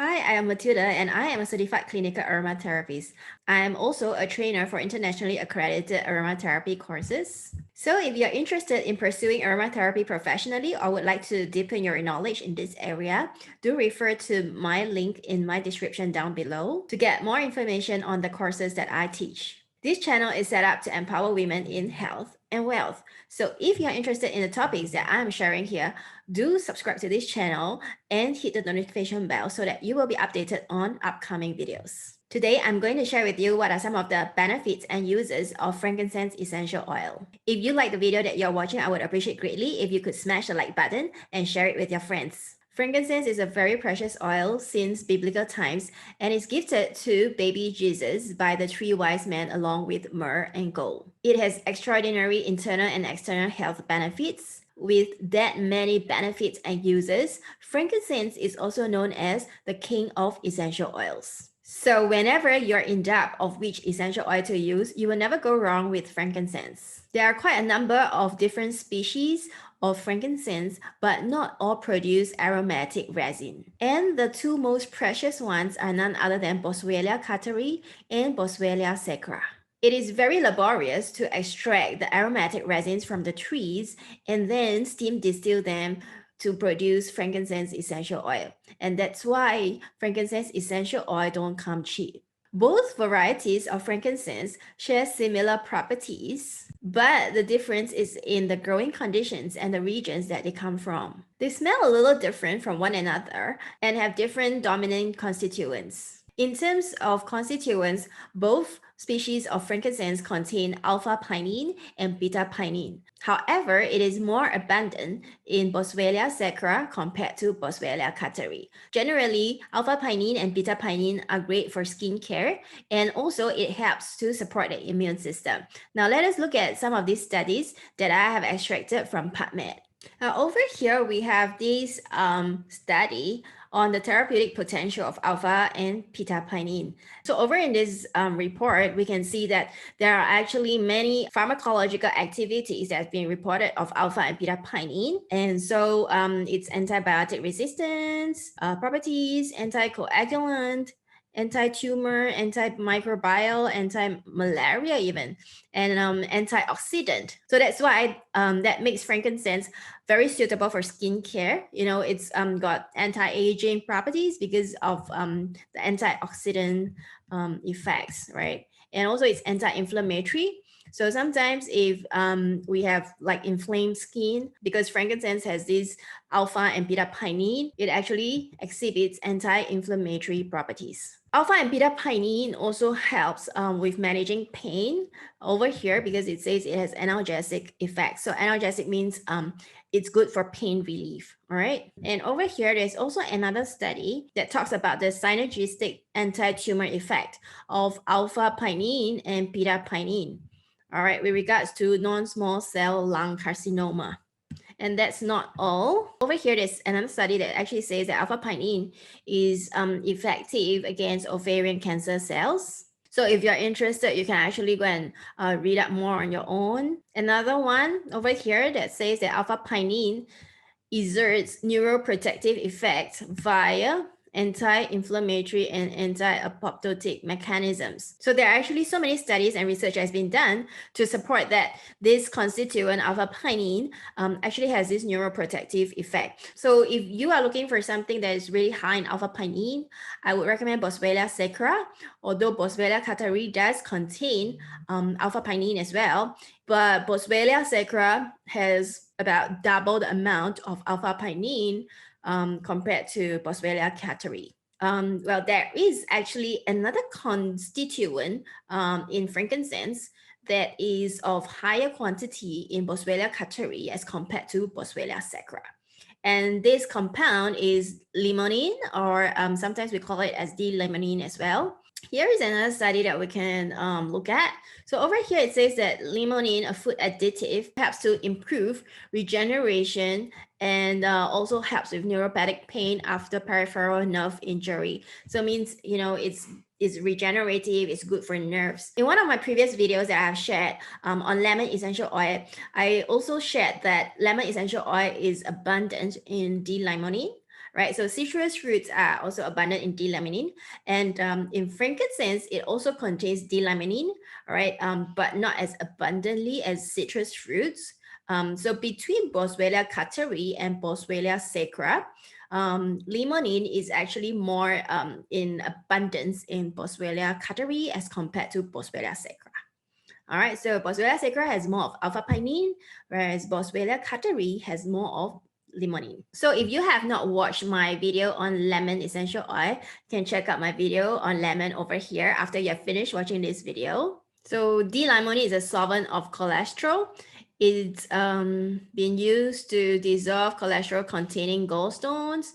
Hi, I am Matilda and I am a certified clinical aromatherapist. I am also a trainer for internationally accredited aromatherapy courses. So if you're interested in pursuing aromatherapy professionally or would like to deepen your knowledge in this area, do refer to my link in my description down below to get more information on the courses that I teach. This channel is set up to empower women in health and wealth. So if you're interested in the topics that I'm sharing here, do subscribe to this channel and hit the notification bell so that you will be updated on upcoming videos. Today, I'm going to share with you what are some of the benefits and uses of frankincense essential oil. If you like the video that you're watching, I would appreciate greatly if you could smash the like button and share it with your friends. Frankincense is a very precious oil since biblical times and is gifted to baby Jesus by the three wise men along with myrrh and gold. It has extraordinary internal and external health benefits. With that many benefits and uses, frankincense is also known as the king of essential oils. So whenever you're in doubt of which essential oil to use, you will never go wrong with frankincense. There are quite a number of different species of frankincense, but not all produce aromatic resin. And the two most precious ones are none other than Boswellia Carterii and Boswellia Sacra. It is very laborious to extract the aromatic resins from the trees and then steam distill them to produce frankincense essential oil. And that's why frankincense essential oil don't come cheap. Both varieties of frankincense share similar properties, but the difference is in the growing conditions and the regions that they come from. They smell a little different from one another and have different dominant constituents. In terms of constituents, both species of frankincense contain alpha-pinene and beta-pinene. However, it is more abundant in Boswellia sacra compared to Boswellia carterii. Generally, alpha-pinene and beta-pinene are great for skin care, and also it helps to support the immune system. Now, let us look at some of these studies that I have extracted from PubMed. Now, over here, we have this study on the therapeutic potential of alpha and beta-pinene. So over in this report, we can see that there are actually many pharmacological activities that have been reported of alpha and beta-pinene. And so its antibiotic resistance properties, anticoagulant, anti-tumor, antimicrobial, anti-malaria even, and antioxidant. So that's why that makes frankincense very suitable for skincare. You know, it's got anti-aging properties because of the antioxidant effects, right? And also it's anti-inflammatory. So sometimes if we have like inflamed skin, because frankincense has this alpha and beta-pinene, it actually exhibits anti-inflammatory properties. Alpha and beta-pinene also helps with managing pain over here because it says it has analgesic effects. So analgesic means it's good for pain relief, all right? And over here, there's also another study that talks about the synergistic anti-tumor effect of alpha-pinene and beta-pinene, all right, with regards to non-small cell lung carcinoma. And that's not all. Over here, there's another study that actually says that alpha-pinene is effective against ovarian cancer cells. So if you're interested, you can actually go and read up more on your own. Another one over here that says that alpha-pinene exerts neuroprotective effects via anti-inflammatory and anti-apoptotic mechanisms. So there are actually so many studies and research has been done to support that this constituent alpha-pinene actually has this neuroprotective effect. So if you are looking for something that is really high in alpha-pinene, I would recommend Boswellia sacra, although Boswellia carterii does contain alpha-pinene as well, but Boswellia sacra has about double the amount of alpha-pinene compared to Boswellia carterii. Well, there is actually another constituent in frankincense that is of higher quantity in Boswellia carterii as compared to Boswellia sacra. And this compound is limonene, or sometimes we call it as D-limonene as well. Here is another study that we can look at. So over here, it says that limonene, a food additive, helps to improve regeneration and also helps with neuropathic pain after peripheral nerve injury. So it means, you know, it's regenerative, it's good for nerves. In one of my previous videos that I have shared on lemon essential oil, I also shared that lemon essential oil is abundant in D-limonene, right? So citrus fruits are also abundant in D-limonene, and in frankincense, it also contains D-limonene, right? But not as abundantly as citrus fruits. So between Boswellia carterii and Boswellia sacra, limonene is actually more in abundance in Boswellia carterii as compared to Boswellia sacra. All right, so Boswellia sacra has more of alpha pinene, whereas Boswellia carterii has more of limonene. So if you have not watched my video on lemon essential oil, you can check out my video on lemon over here after you have finished watching this video. So D-limonene is a solvent of cholesterol. It's been used to dissolve cholesterol containing gallstones,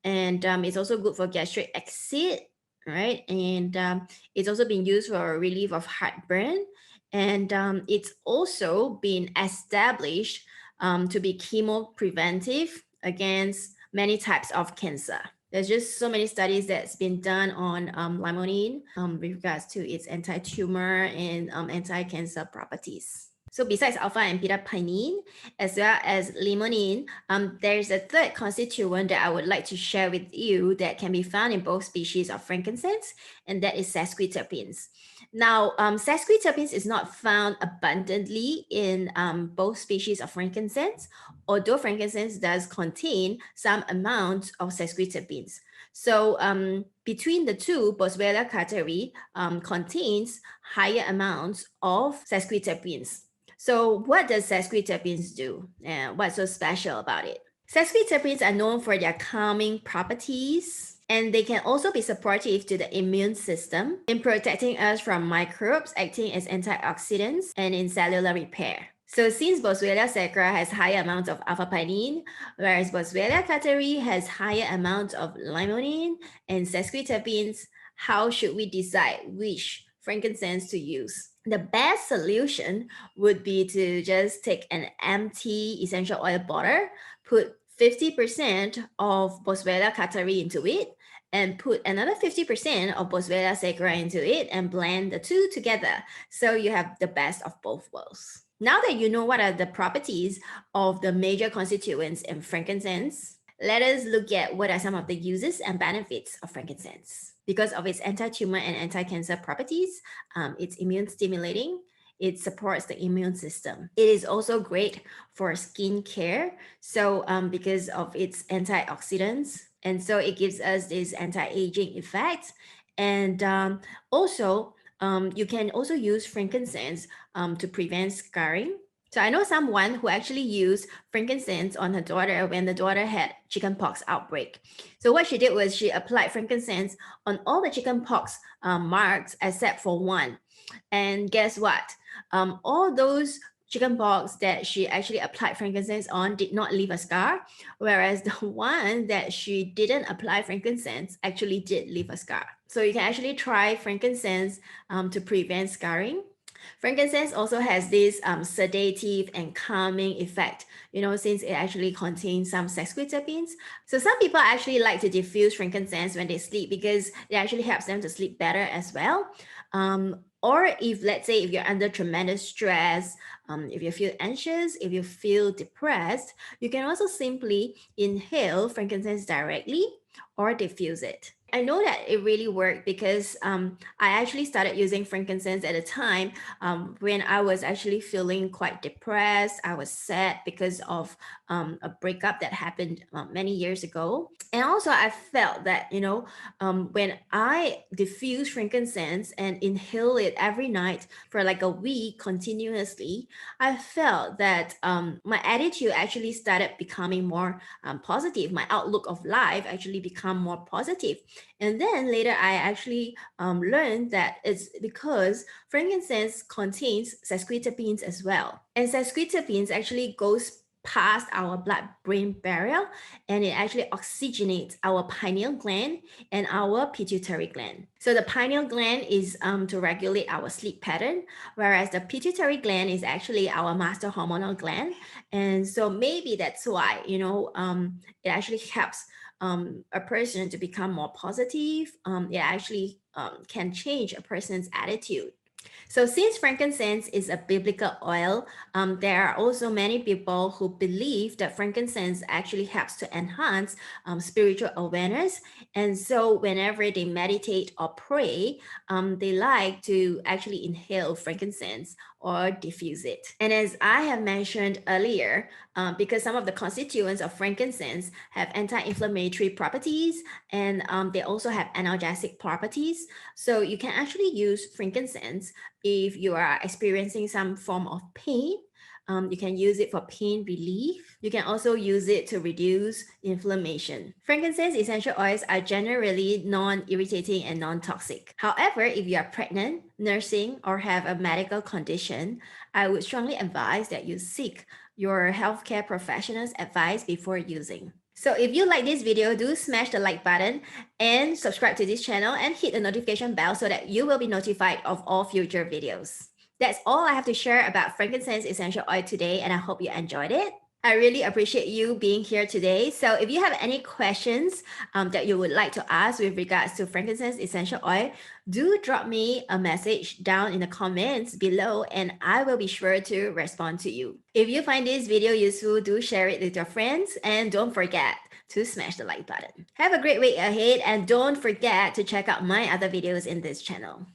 and it's also good for gastric acid, right? And it's also been used for relief of heartburn, and it's also been established to be chemo preventive against many types of cancer. There's just so many studies that's been done on limonene with regards to its anti-tumor and anti-cancer properties. So besides alpha and beta pinene, as well as limonene, there's a third constituent that I would like to share with you that can be found in both species of frankincense, and that is sesquiterpenes. Now, sesquiterpenes is not found abundantly in both species of frankincense, although frankincense does contain some amount of sesquiterpenes. So between the two, Boswellia carterii contains higher amounts of sesquiterpenes. So what does sesquiterpenes do, and what's so special about it? Sesquiterpenes are known for their calming properties, and they can also be supportive to the immune system in protecting us from microbes, acting as antioxidants, and in cellular repair. So since Boswellia sacra has higher amounts of alpha pinene, whereas Boswellia carterii has higher amounts of limonene and sesquiterpenes, how should we decide which frankincense to use? The best solution would be to just take an empty essential oil bottle, put 50% of Boswellia carterii into it, and put another 50% of Boswellia sacra into it, and blend the two together so you have the best of both worlds. Now that you know what are the properties of the major constituents in frankincense, let us look at what are some of the uses and benefits of frankincense. Because of its anti-tumor and anti-cancer properties, it's immune stimulating. It supports the immune system. It is also great for skin care. So because of its antioxidants, and so it gives us this anti-aging effect. And also, you can also use frankincense to prevent scarring. So I know someone who actually used frankincense on her daughter when the daughter had chickenpox outbreak. So what she did was she applied frankincense on all the chickenpox marks except for one. And guess what? All those chickenpox that she actually applied frankincense on did not leave a scar, whereas the one that she didn't apply frankincense actually did leave a scar. So you can actually try frankincense to prevent scarring. Frankincense also has this sedative and calming effect, since it actually contains some sesquiterpenes. So some people actually like to diffuse frankincense when they sleep because it actually helps them to sleep better as well. Or if, let's say, if you're under tremendous stress, if you feel anxious, if you feel depressed, you can also simply inhale frankincense directly or diffuse it. I know that it really worked because I actually started using frankincense at a time when I was actually feeling quite depressed. I was sad because of a breakup that happened many years ago. And also I felt that, when I diffuse frankincense and inhale it every night for like a week continuously, I felt that my attitude actually started becoming more positive. My outlook of life actually become more positive. And then later I actually learned that it's because frankincense contains sesquiterpenes as well. And sesquiterpenes actually goes past our blood-brain barrier, and it actually oxygenates our pineal gland and our pituitary gland. So the pineal gland is to regulate our sleep pattern, whereas the pituitary gland is actually our master hormonal gland. And so maybe that's why, it actually helps a person to become more positive. It actually can change a person's attitude. So since frankincense is a biblical oil, there are also many people who believe that frankincense actually helps to enhance spiritual awareness. And so whenever they meditate or pray, they like to actually inhale frankincense or diffuse it. And as I have mentioned earlier, because some of the constituents of frankincense have anti-inflammatory properties, and they also have analgesic properties. So you can actually use frankincense if you are experiencing some form of pain. You can use it for pain relief. You can also use it to reduce inflammation. Frankincense essential oils are generally non-irritating and non-toxic. However, if you are pregnant, nursing, or have a medical condition, I would strongly advise that you seek your healthcare professional's advice before using. So if you like this video, do smash the like button and subscribe to this channel and hit the notification bell so that you will be notified of all future videos. That's all I have to share about frankincense essential oil today, and I hope you enjoyed it. I really appreciate you being here today. So if you have any questions that you would like to ask with regards to frankincense essential oil, do drop me a message down in the comments below and I will be sure to respond to you. If you find this video useful, do share it with your friends and don't forget to smash the like button. Have a great week ahead and don't forget to check out my other videos in this channel.